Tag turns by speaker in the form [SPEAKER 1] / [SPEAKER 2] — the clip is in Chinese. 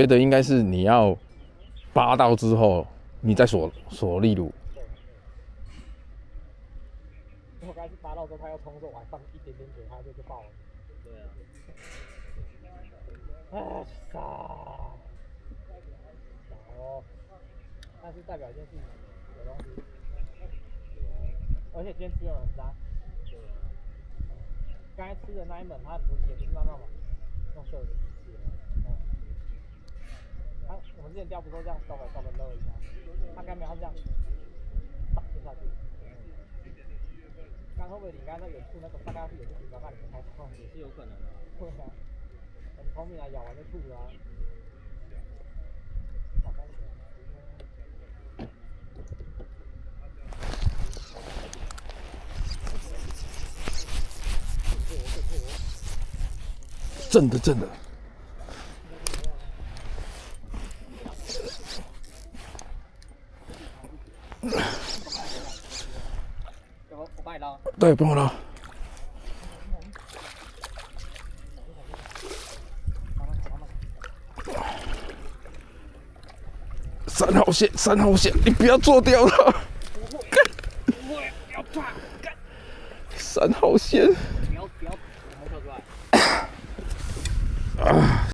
[SPEAKER 1] 觉得应该是你要扒到之后，你再锁力度。
[SPEAKER 2] 我刚才是扒到之后，他要冲的时候，我还放一点点给他，就爆了。
[SPEAKER 3] 对啊。
[SPEAKER 2] 哎，傻。哦。但是代表一件事情，有东西。而且今天吃的很渣。对啊。刚才吃的那一门，它不也不是慢慢嘛，用秀的吃的。我们之前钓不都这样稍微勒一下，他刚没有这样，打就下去。刚会不会你刚才那远处那个大概是也是顶到那里面开窗？
[SPEAKER 3] 也是有可能的。
[SPEAKER 2] 对啊，很聪明啊，咬完就吐了啊。
[SPEAKER 1] 正的正的。
[SPEAKER 2] 我帮你捞。
[SPEAKER 1] 对，帮我捞。3号线，你不要做掉了。
[SPEAKER 2] 不会，不要怕，干。
[SPEAKER 1] 3号线。